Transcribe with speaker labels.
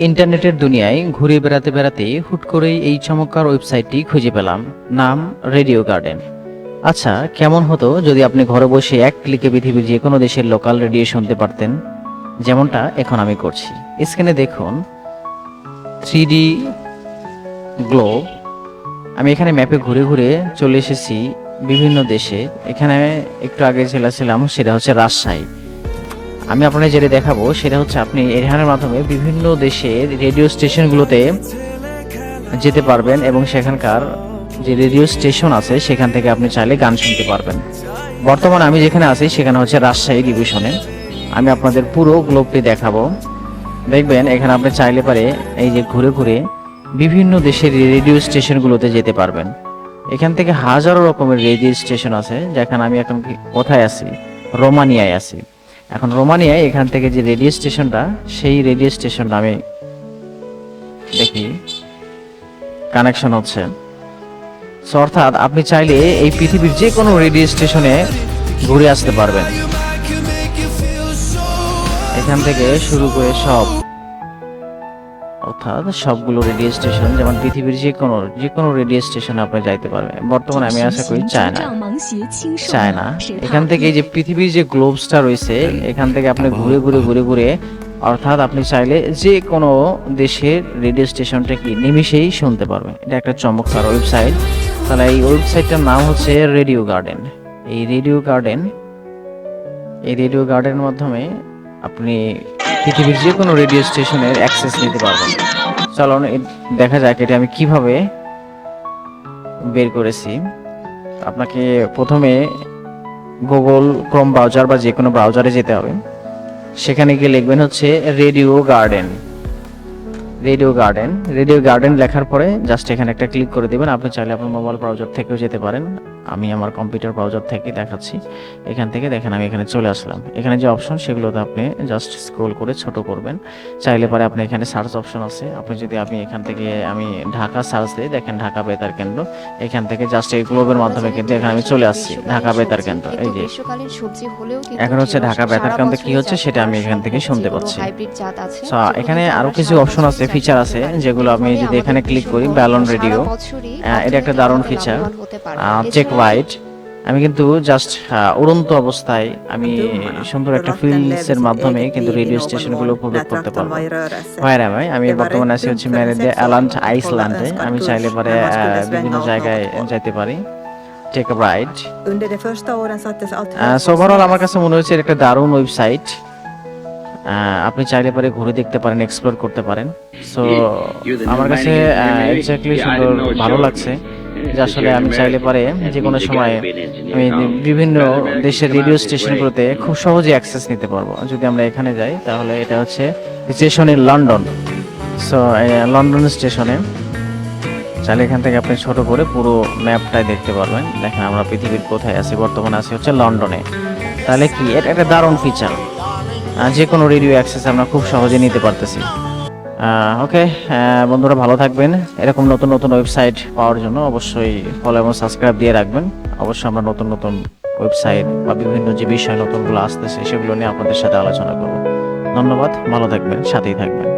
Speaker 1: ইন্টারনেটের দুনিয়ায় ঘুরে বেড়াতে বেড়াতে হুট করেই এই চমৎকার ওয়েবসাইটটি খুঁজে পেলাম। নাম রেডিও গার্ডেন। আচ্ছা, কেমন হতো যদি আপনি ঘরে বসে এক ক্লিকে পৃথিবীর যে কোনো দেশের লোকাল রেডিও শুনতে পারতেন, যেমনটা এখন আমি করছি। স্ক্রিনে দেখুন 3D গ্লোব। আমি এখানে ম্যাপে ঘুরে ঘুরে চলে এসেছি বিভিন্ন দেশে। এখানে একটু আগে ছিলাম, সেটা হচ্ছে রাজশাহী। আমি আপনাকে যেটা দেখাবো সেটা হচ্ছে আপনি এখানের মাধ্যমে বিভিন্ন দেশের রেডিও স্টেশনগুলোতে যেতে পারবেন এবং সেখানকার যে রেডিও স্টেশন আছে সেখান থেকে আপনি চাইলে গান শুনতে পারবেন। বর্তমানে আমি যেখানে আছি সেখানে হচ্ছে রাজশাহী ডিভিশনে। আমি আপনাদের পুরো গ্লোবটি দেখাবো। দেখবেন এখানে আপনি চাইলে পারে এই যে ঘুরে ঘুরে বিভিন্ন দেশের রেডিও স্টেশনগুলোতে যেতে পারবেন। এখান থেকে হাজারো রকমের রেডিও স্টেশন আছে। যেখানে আমি এখন কোথায় আছি, রোমানিয়ায় আছি। এখন রোমানিয়ায় এখান থেকে যে রেডিও স্টেশনটা, সেই রেডিও স্টেশনটা আমি দেখি কানেকশন হচ্ছে। অর্থাৎ আপনি চাইলে এই পৃথিবীর যে কোনো রেডিও স্টেশনে ঘুরে আসতে পারবেন। এখান থেকে শুরু করে অর্থাৎ সবগুলো রেডিও স্টেশন, যেমন পৃথিবীর যে কোনো রেডিও স্টেশনে আপনি যাইতে পারবেন। বর্তমানে আমি আশা করি চায়না। এখান থেকে যে পৃথিবীর যে গ্লোবসটা রয়েছে, এখান থেকে আপনি ঘুরে ঘুরে অর্থাৎ আপনি চাইলে যে কোনো দেশের রেডিও স্টেশনটা কি নিমিষেই শুনতে পারবেন। এটা একটা চমৎকার ওয়েবসাইট। তাহলে এই ওয়েবসাইটটার নাম হচ্ছে রেডিও গার্ডেন। এই রেডিও গার্ডেনের মাধ্যমে আপনি পৃথিবীর যে কোনো রেডিও স্টেশনের অ্যাক্সেস নিতে পারবেন। চলুন দেখা যাক এটা আমি কিভাবে বের করেছি। আপনাকে প্রথমে গুগল ক্রোম ব্রাউজার বা যে কোনো ব্রাউজারে যেতে হবে। সেখানে গিয়ে লিখবেন হচ্ছে রেডিও গার্ডেন লেখার পরে জাস্ট এখানে একটা ক্লিক করে দিবেন। আপনি চাইলে আপনার মোবাইল ব্রাউজার থেকেও যেতে পারেন। আমি আমার কম্পিউটার ব্রাউজার থেকে দেখাচ্ছি। এখান থেকে দেখেন আমি এখানে চলে আসলাম। এখানে যে অপশন সেগুলোতে আপনি জাস্ট স্ক্রল করে ছোট করবেন। চাইলে পরে আপনি এখানে সার্চ অপশন আছে। আমি এখান থেকে ঢাকা সার্চ দিই, দেখেন ঢাকা বেতার কেন্দ্র। এখান থেকে জাস্ট এই গ্লোবের মাধ্যমে কিন্তু এখানে আমি চলে আসছি ঢাকা বেতার কেন্দ্র। এই যে এখন হচ্ছে ঢাকা বেতার কেন্দ্র কি হচ্ছে সেটা আমি এখান থেকে শুনতে পাচ্ছি। এখানে আরো কিছু অপশন আছে, ফিচার আছে, যেগুলো আমি যদি এখানে ক্লিক করি ব্যালন রেডিও, এটা একটা দারুণ ফিচার। চেক রাইট, আমি কিন্তু জাস্ট উড়ন্ত অবস্থায় আমি সুন্দর একটা ফিল্ডস এর মাধ্যমে কিন্তু রেডিও স্টেশনগুলো উপভোগ করতে পারবো। আমি বর্তমানে আছি হচ্ছে ম্যারিডে আইল্যান্ড, আইসল্যান্ডে। আমি চাইলে পরে বিভিন্ন জায়গায় যেতে পারি। Take a ride. So overall আমার কাছে মনে হচ্ছে একটা দারুণ ওয়েবসাইট। আপনি চাইলে পরে ঘুরে দেখতে পারেন, এক্সপ্লোর করতে পারেন। সো আমার কাছে এক্স্যাক্টলি সুন্দর ভালো লাগছে যে আসলে আমি চাইলে পারে যে কোনো সময় আমি বিভিন্ন দেশের রেডিও স্টেশনগুলোতে খুব সহজে অ্যাক্সেস নিতে পারবো। যদি আমরা এখানে যাই তাহলে এটা হচ্ছে স্টেশনের লন্ডন। সো লন্ডন স্টেশনে চাইলে এখান থেকে আপনি ছোট করে পুরো ম্যাপটাই দেখতে পারবেন। দেখেন আমরা পৃথিবীর কোথায় আছি, বর্তমানে আছি হচ্ছে লন্ডনে। তাহলে কি এটা একটা দারুণ ফিচার, যে কোনো রেডিও অ্যাক্সেস আমরা খুব সহজে নিতে পারতেছি। ওকে বন্ধুরা, ভালো থাকবেন। এরকম নতুন নতুন ওয়েবসাইট পাওয়ার জন্য অবশ্যই ফলো এবং সাবস্ক্রাইব দিয়ে রাখবেন। অবশ্যই আমরা নতুন নতুন ওয়েবসাইট বা বিভিন্ন যে বিষয় নতুনগুলো আসতেছে সেগুলো নিয়ে আপনাদের সাথে আলোচনা করব। ধন্যবাদ, ভালো থাকবেন, সাথেই থাকবেন।